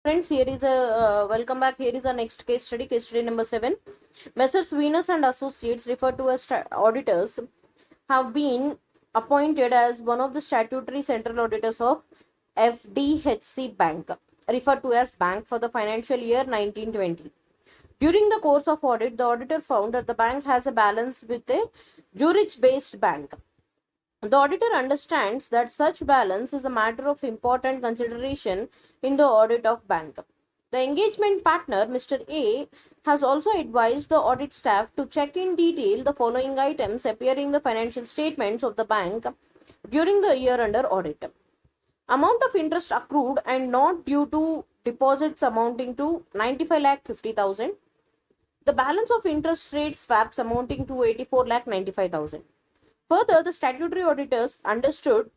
Friends, here is a welcome back. Here is our next case study number 7. Messrs. Venus and Associates, referred to as auditors, have been appointed as one of the statutory central auditors of FDHC Bank, referred to as Bank, for the financial year 1920. During the course of audit, the auditor found that the bank has a balance with a Zurich-based bank. The auditor understands that such balance is a matter of important consideration in the audit of bank. The engagement partner, Mr. A, has also advised the audit staff to check in detail the following items appearing in the financial statements of the bank during the year under audit. Amount of interest accrued and not due to deposits amounting to 95 lakh 50,000. The balance of interest rate swaps amounting to 84 lakh 95,000. Further, the statutory auditors understand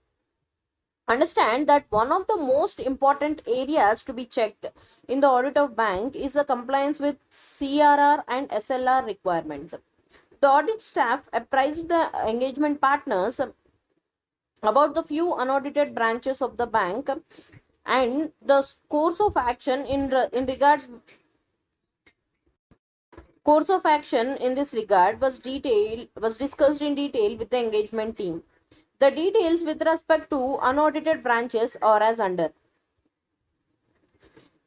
that one of the most important areas to be checked in the audit of bank is the compliance with CRR and SLR requirements. The audit staff apprised the engagement partners about the few unaudited branches of the bank, and the course of action in this regard was discussed in detail with the engagement team. The details with respect to unaudited branches are as under: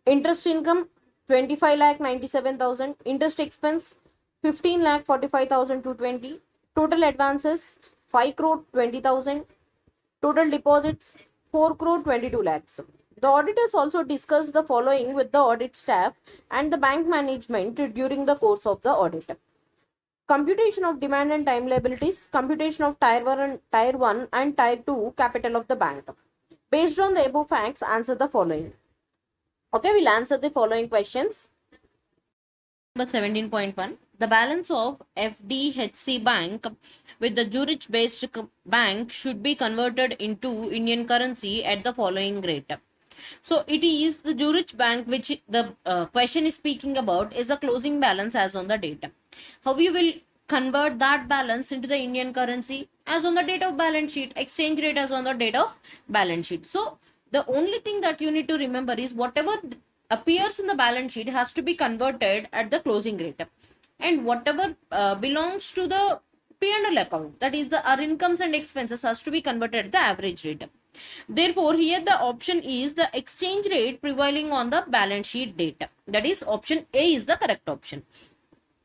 interest income 25 lakh 97,000, interest expense 15 lakh 45,000 to 20, total advances 5 crore 20,000, total deposits 4 crore 22 lakhs. The auditors also discussed the following with the audit staff and the bank management during the course of the audit: computation of demand and time liabilities, computation of tier 1 and tier 2 capital of the bank. Based on the above facts, answer the following. Okay, we'll answer the following questions. Number 17.1. The balance of FDHC Bank with the Zurich based bank should be converted into Indian currency at the following rate. So it is the Zurich Bank which the question is speaking about is a closing balance as on the date. How you will convert that balance into the Indian currency? As on the date of balance sheet, exchange rate as on the date of balance sheet. So the only thing that you need to remember is whatever appears in the balance sheet has to be converted at the closing rate, and whatever belongs to the P&L account, that is the our incomes and expenses, has to be converted at the average rate. Therefore, here the option is the exchange rate prevailing on the balance sheet date. That is option A is the correct option.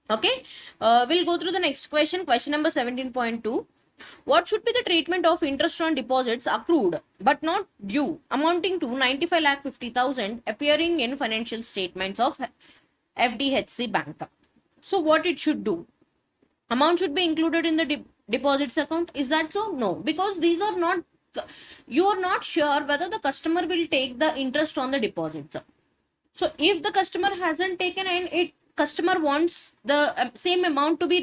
Okay, we'll go through the next question. Question number 17.2. What should be the treatment of interest on deposits accrued but not due amounting to 95 lakh 50,000 appearing in financial statements of FDHC Bank? So what it should do? Amount should be included in the deposits account. Is that so? No, because these are not, you are not sure whether the customer will take the interest on the deposits. So if the customer hasn't taken and customer wants the same amount to be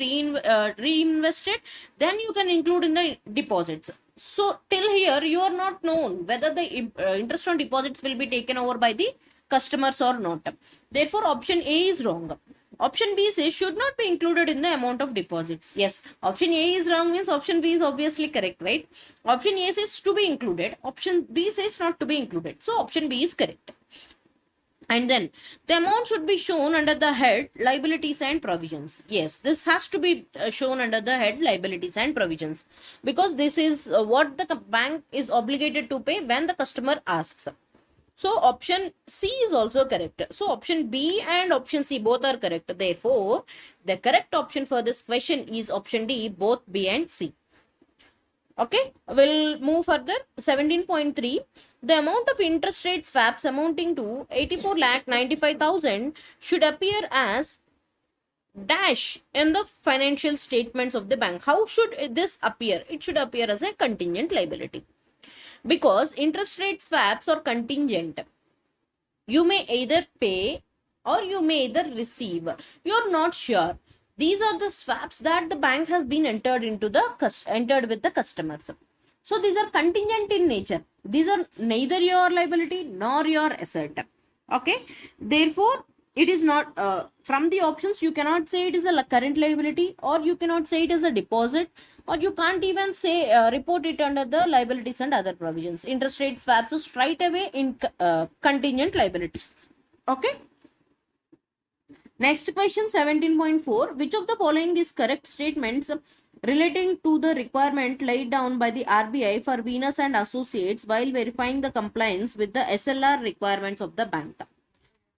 reinvested, then you can include in the deposits. So till here you are not known whether the interest on deposits will be taken over by the customers or not. Therefore option A is wrong. Option B says should not be included in the amount of deposits. Yes, option A is wrong means option B is obviously correct, right? Option A says to be included, option B says not to be included. So option B is correct. And then the amount should be shown under the head liabilities and provisions. Yes, this has to be shown under the head liabilities and provisions, because this is what the bank is obligated to pay when the customer asks. So option C is also correct. So option B and option C both are correct. Therefore, the correct option for this question is option D, both B and C. Okay, we'll move further. 17.3. The amount of interest rate swaps amounting to 84 lakh 95,000 should appear as dash in the financial statements of the bank. How should this appear? It should appear as a contingent liability, because interest rate swaps are contingent. You may either pay or you may either receive. You're not sure. These are the swaps that the bank has been entered with the customers. So these are contingent in nature. These are neither your liability nor your asset. Okay. Therefore, it is not from the options. You cannot say it is a current liability, or you cannot say it is a deposit, or you can't even say report it under the liabilities and other provisions. Interest rate swaps is straight away in contingent liabilities. Okay. Next question 17.4. Which of the following is correct statements relating to the requirement laid down by the RBI for Venus and Associates while verifying the compliance with the SLR requirements of the bank?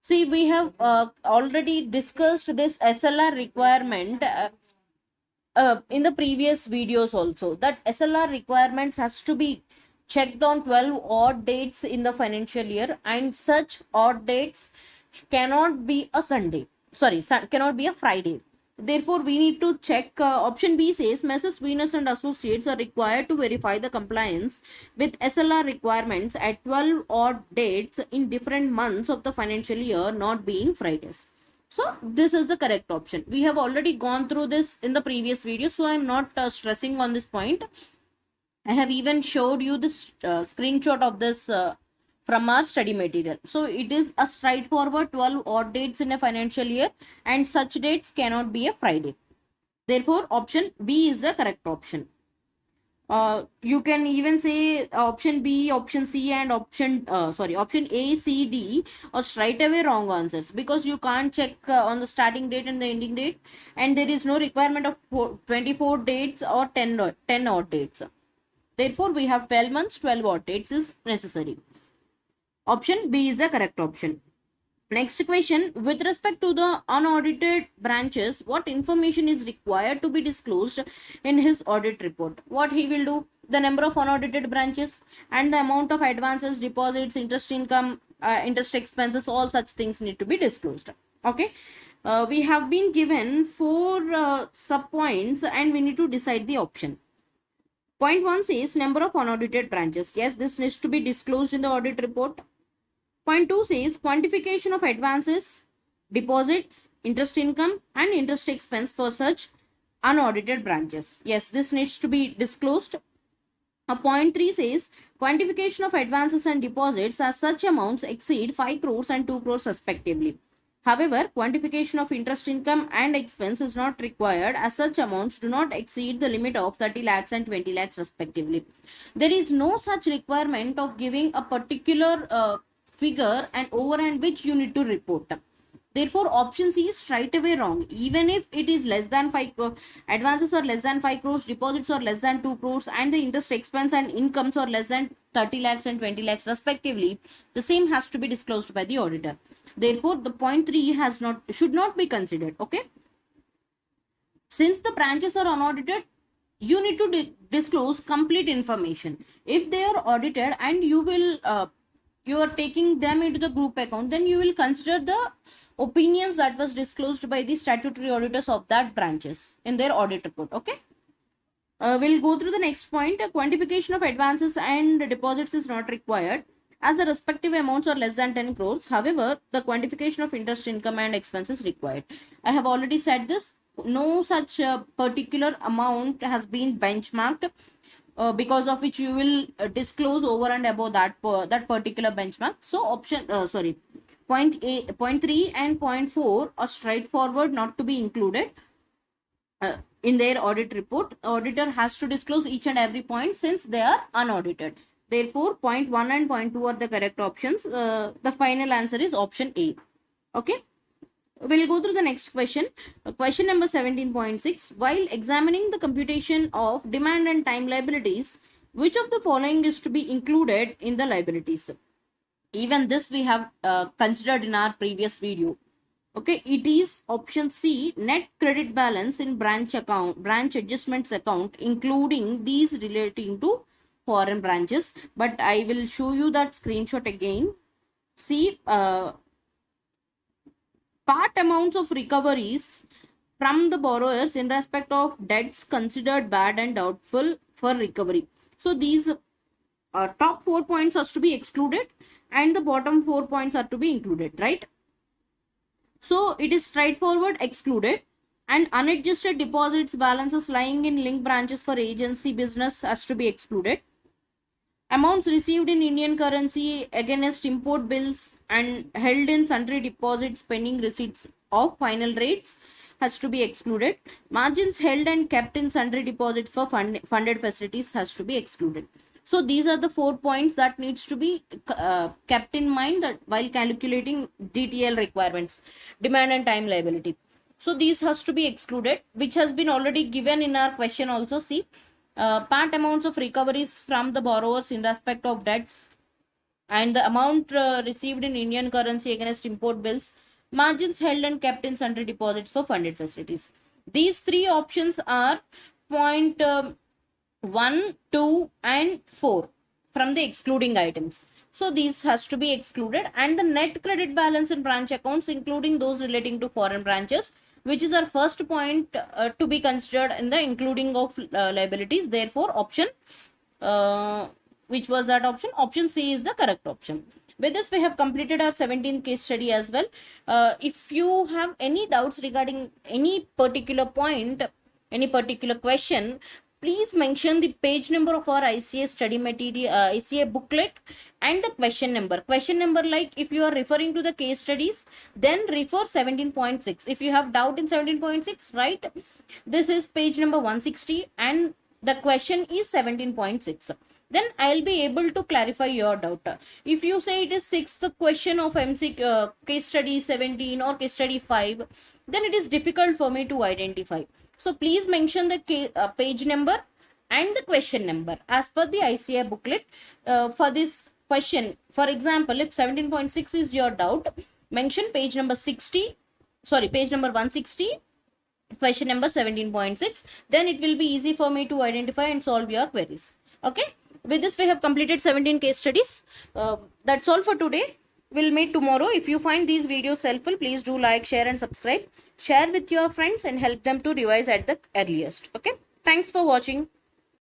See, we have already discussed this SLR requirement in the previous videos also, that SLR requirements has to be checked on 12 odd dates in the financial year, and such odd dates cannot be a Sunday. Sorry, cannot be a Friday. Therefore, we need to check. Option B says Messrs. Venus and Associates are required to verify the compliance with SLR requirements at 12 odd dates in different months of the financial year, not being Fridays. So this is the correct option. We have already gone through this in the previous video, so I'm not stressing on this point. I have even showed you this screenshot of this from our study material. So it is a straightforward 12 odd dates in a financial year, and such dates cannot be a Friday. Therefore, option B is the correct option. You can even say option B, option C, and option A, C, D, or straight away wrong answers, because you can't check on the starting date and the ending date, and there is no requirement of 24 dates or 10 odd dates. Therefore, we have 12 months, 12 odd dates is necessary. Option B is the correct option. Next question, with respect to the unaudited branches, what information is required to be disclosed in his audit report? What he will do? The number of unaudited branches and the amount of advances, deposits, interest income, interest expenses, all such things need to be disclosed. Okay. We have been given 4 sub points and we need to decide the option. Point 1 says number of unaudited branches. Yes, this needs to be disclosed in the audit report. Point 2 says quantification of advances, deposits, interest income, and interest expense for such unaudited branches. Yes, this needs to be disclosed. Point 3 says quantification of advances and deposits as such amounts exceed 5 crores and 2 crores respectively. However, quantification of interest income and expense is not required as such amounts do not exceed the limit of 30 lakhs and 20 lakhs respectively. There is no such requirement of giving a particular figure and over and which you need to report. Therefore, option C is straight away wrong. Even if it is less than 5 advances are less than 5 crores, deposits are less than 2 crores, and the interest expense and incomes are less than 30 lakhs and 20 lakhs respectively, the same has to be disclosed by the auditor. Therefore, the point 3 should not be considered. Okay. Since the branches are unaudited, you need to disclose complete information. If they are audited and you are taking them into the group account, then you will consider the opinions that was disclosed by the statutory auditors of that branches in their audit report. Okay. We'll go through the next point. Quantification of advances and deposits is not required as the respective amounts are less than 10 crores. However, the quantification of interest income and expenses required. I have already said this. No such particular amount has been benchmarked, because of which you will disclose over and above that particular benchmark. So point 3 and point 4 are straightforward, not to be included in their audit report. Auditor has to disclose each and every point since they are unaudited. Therefore, point 1 and point 2 are the correct options. The final answer is option A. Okay. We'll go through the next question. Question number 17.6. While examining the computation of demand and time liabilities, which of the following is to be included in the liabilities? Even this we have considered in our previous video. Okay, it is option C, net credit balance in branch adjustments account, including these relating to foreign branches. But I will show you that screenshot again. See, part amounts of recoveries from the borrowers in respect of debts considered bad and doubtful for recovery. So these top 4 points are to be excluded and the bottom 4 points are to be included, right? So it is straightforward excluded, and unadjusted deposits balances lying in linked branches for agency business has to be excluded. Amounts received in Indian currency against import bills and held in sundry deposits pending receipts of final rates has to be excluded. Margins held and kept in sundry deposits for funded facilities has to be excluded. So these are the 4 points that needs to be kept in mind that while calculating DTL requirements, demand and time liability. So these has to be excluded, which has been already given in our question also. See, part amounts of recoveries from the borrowers in respect of debts and the amount received in Indian currency against import bills, margins held and kept in sundry deposits for funded facilities. These three options are point 1, 2, and 4 from the excluding items. So these has to be excluded, and the net credit balance in branch accounts, including those relating to foreign branches, which is our first point to be considered in the including of liabilities. Therefore, option uh, which was that option? Option C is the correct option. With this, we have completed our 17th case study as well. If you have any doubts regarding any particular point, any particular question, please mention the page number of our ICA study material, ICA booklet, and the question number. Question number, like if you are referring to the case studies, then refer 17.6. If you have doubt in 17.6, right? This is page number 160 and the question is 17.6. Then I'll be able to clarify your doubt. If you say it is sixth question of MC case study 17 or case study 5, then it is difficult for me to identify. So please mention the page number and the question number as per the ICA booklet for this question. For example, if 17.6 is your doubt, mention page number 60, sorry, page number 160, question number 17.6. Then it will be easy for me to identify and solve your queries. Okay, with this we have completed 17 case studies. That's all for today. We'll meet tomorrow. If you find these videos helpful, please do like, share and subscribe. Share with your friends and help them to revise at the earliest. Okay, thanks for watching.